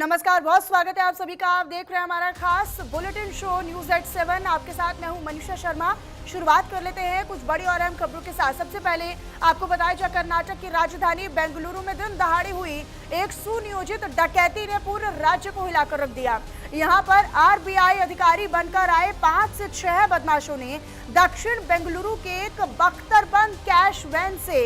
नमस्कार, बहुत स्वागत है आप सभी का। आप देख रहे हैं हमारा खास बुलेटिन शो न्यूज एट 7। आपके साथ मैं हूं मनीषा शर्मा। शुरुआत कर लेते हैं कुछ बड़ी और अहम खबरों के साथ। सबसे पहले आपको बताया जाए, कर्नाटक की राजधानी बेंगलुरु में दिन दहाड़े हुई एक सुनियोजित डकैती ने पूरे राज्य को हिलाकर रख दिया। यहाँ पर आरबीआई अधिकारी बनकर आए 5 से 6 बदमाशों ने दक्षिण बेंगलुरु के एक बख्तरबंद कैश वैन से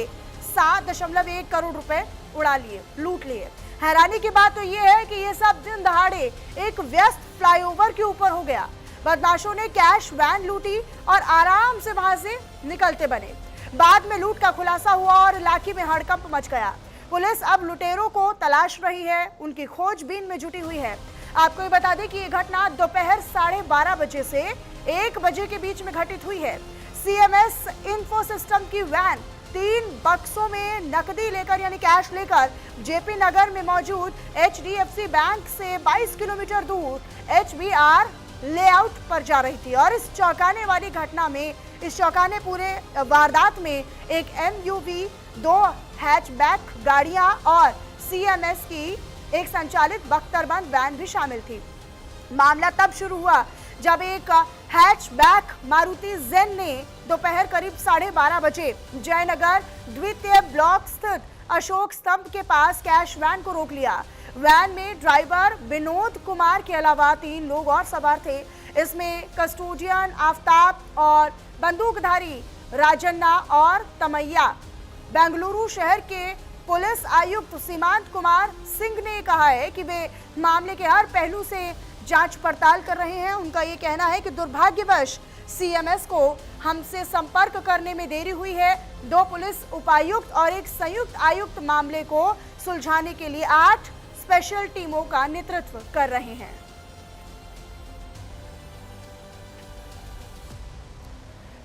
7.1 करोड़ रुपए उड़ा लिए, लूट लिए। हैरानी की बात तो ये है कि ये सब दिन दहाड़े एक व्यस्त फ्लाईओवर के ऊपर हो गया। बदमाशों ने कैश वैन लूटी और आराम से वहां से निकलते बने। बाद में लूट का खुलासा हुआ और इलाके में हड़कंप मच गया। पुलिस अब लुटेरों को तलाश रही है, उनकी खोजबीन में जुटी हुई है। आपको ये बता दें कि ये घटना दोपहर 12:30 बजे से 1 बजे के बीच में घटित हुई है। सीएमएस इंफो सिस्टम की वैन 3 बक्सों में नकदी लेकर यानी कैश लेकर जेपी नगर में मौजूद एचडीएफसी बैंक से 22 किलोमीटर दूर एचबीआर लेआउट पर जा रही थी। और इस चौंकाने वाली घटना में, इस चौंकाने पूरे वारदात में एक एमयूवी, 2 हैचबैक गाड़ियां और सीएमएस की एक संचालित बख्तरबंद वैन भी शामिल थी। मामला तब शुरू हुआ जब एक हैचबैक मारुति जेन ने दोपहर करीब 12:30 बजे जयनगर द्वितीय ब्लॉक स्थित अशोक स्तंभ के पास कैश वैन को रोक लिया। वैन में ड्राइवर विनोद कुमार के अलावा 3 लोग और सवार थे। इसमें कस्टोडियन आफ्ताब और बंदूकधारी राजन्ना और तमैया। बेंगलुरु शहर के पुलिस आयुक्त सीमांत कुमार सिंह ने कहा है कि वे मामले के हर पहलू से जांच पड़ताल कर रहे हैं। उनका ये कहना है कि दुर्भाग्यवश सीएमएस को हमसे संपर्क करने में देरी हुई है। 2 पुलिस उपायुक्त और एक संयुक्त आयुक्त मामले को सुलझाने के लिए 8 स्पेशल टीमों का नेतृत्व कर रहे हैं।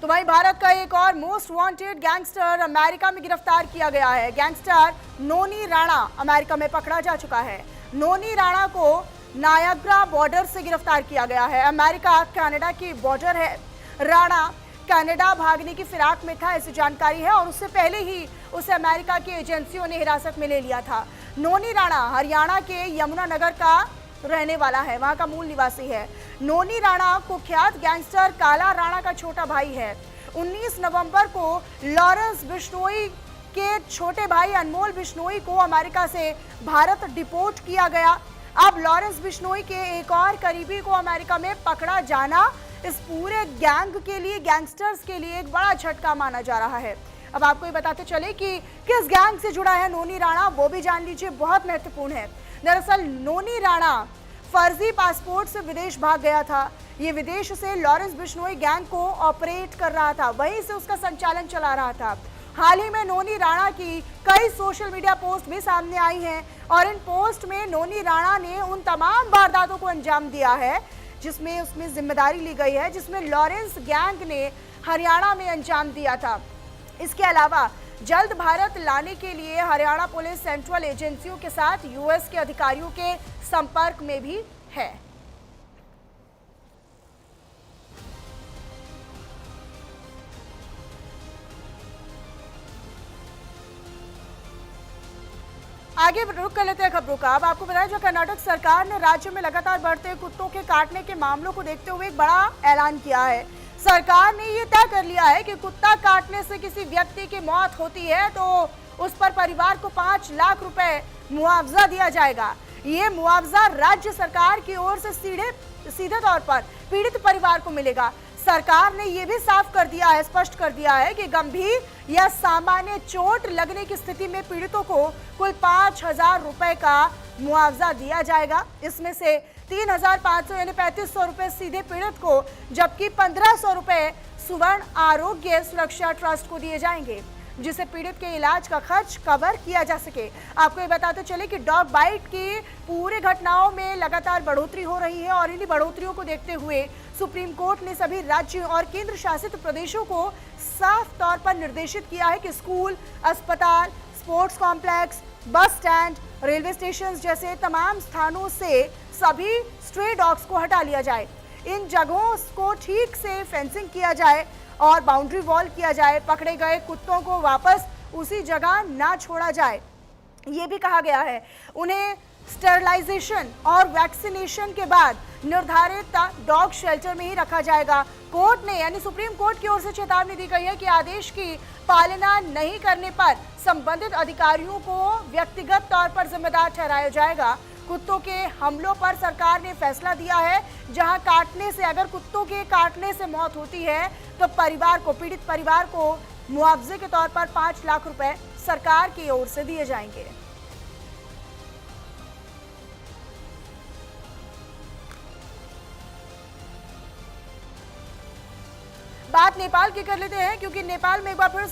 तो वहीं भारत का एक और मोस्ट वांटेड गैंगस्टर अमेरिका में गिरफ्तार किया गया है। गैंगस्टर नोनी राणा अमेरिका में पकड़ा जा चुका है। नोनी राणा को नायग्रा बॉर्डर से गिरफ्तार किया गया है। अमेरिका कनाडा की बॉर्डर है। राणा कनाडा भागने की फिराक में था, ऐसी जानकारी है, और उससे पहले ही उसे अमेरिका की एजेंसियों ने हिरासत में ले लिया था। नोनी राणा हरियाणा के यमुनानगर का रहने वाला है, वहां का मूल निवासी है। नोनी राणा कुख्यात गैंगस्टर काला राणा का छोटा भाई है। 19 नवंबर को लॉरेंस बिश्नोई के छोटे भाई अनमोल बिश्नोई को अमेरिका से भारत डिपोर्ट किया गया। अब लॉरेंस बिश्नोई के एक और करीबी को अमेरिका में पकड़ा जाना इस पूरे गैंग के लिए, गैंगस्टर्स के लिए एक बड़ा झटका माना जा रहा है। अब आपको ये बताते चले कि किस गैंग से जुड़ा है नोनी राणा, वो भी जान लीजिए, बहुत महत्वपूर्ण है। दरअसल नोनी राणा फर्जी पासपोर्ट से विदेश भाग गया था। ये विदेश से लॉरेंस बिश्नोई गैंग को ऑपरेट कर रहा था, वहीं से उसका संचालन चला रहा था। हाल ही में नोनी राणा की कई सोशल मीडिया पोस्ट भी सामने आई हैं और इन पोस्ट में नोनी राणा ने उन तमाम वारदातों को अंजाम दिया है जिसमें उसमें जिम्मेदारी ली गई है, जिसमें लॉरेंस गैंग ने हरियाणा में अंजाम दिया था। इसके अलावा जल्द भारत लाने के लिए हरियाणा पुलिस सेंट्रल एजेंसियों के साथ यूएस के अधिकारियों के संपर्क में भी है। आगे रुक कर लेते हैं खबरों का। अब आपको बताया, जो कर्नाटक सरकार ने राज्य में लगातार बढ़ते कुत्तों के काटने के मामलों को देखते हुए एक बड़ा ऐलान किया है। सरकार ने ये तय कर लिया है कि कुत्ता काटने से किसी व्यक्ति की मौत होती है तो उस पर परिवार को 5 लाख रुपए मुआवजा दिया जाएगा। ये मुआवजा राज्य सरकार की ओर से सीधे तौर पर पीड़ित परिवार को मिलेगा। सरकार ने यह भी साफ कर दिया है, स्पष्ट कर दिया है कि गंभीर या सामान्य चोट लगने की स्थिति में पीड़ितों को कुल 5,000 रुपए का मुआवजा दिया जाएगा। इसमें से 3,500 यानी 3,500 रुपए सीधे पीड़ित को, जबकि 1,500 रुपए सुवर्ण आरोग्य सुरक्षा ट्रस्ट को दिए जाएंगे, जिसे पीड़ित के इलाज का खर्च कवर किया जा सके। आपको ये बताते चले कि डॉग बाइट की पूरे घटनाओं में लगातार बढ़ोतरी हो रही है और इन्हीं बढ़ोतरियों को देखते हुए सुप्रीम कोर्ट ने सभी राज्यों और केंद्र शासित प्रदेशों को साफ तौर पर निर्देशित किया है कि स्कूल, अस्पताल, sports complex, bus stand, railway station जैसे तमाम स्थानों से सभी स्ट्रे डॉग्स को हटा लिया जाए। इन जगहों को ठीक से फेंसिंग किया जाए और बाउंड्री वॉल किया जाए। पकड़े गए कुत्तों को वापस उसी जगह ना छोड़ा जाए, ये भी कहा गया है। उन्हें स्टेरलाइजेशन और वैक्सीनेशन के बाद निर्धारित डॉग शेल्टर में ही रखा जाएगा। कोर्ट ने यानी सुप्रीम कोर्ट की ओर से चेतावनी दी गई है कि आदेश की पालना नहीं करने पर संबंधित अधिकारियों को व्यक्तिगत तौर पर जिम्मेदार ठहराया जाएगा। कुत्तों के हमलों पर सरकार ने फैसला दिया है, जहां काटने से अगर कुत्तों के काटने से मौत होती है तो पीड़ित परिवार को मुआवजे के तौर पर 5 लाख रुपए सरकार की ओर से दिए जाएंगे। बात नेपाल की कर लेते हैं, क्योंकि नेपाल में एक बार फिर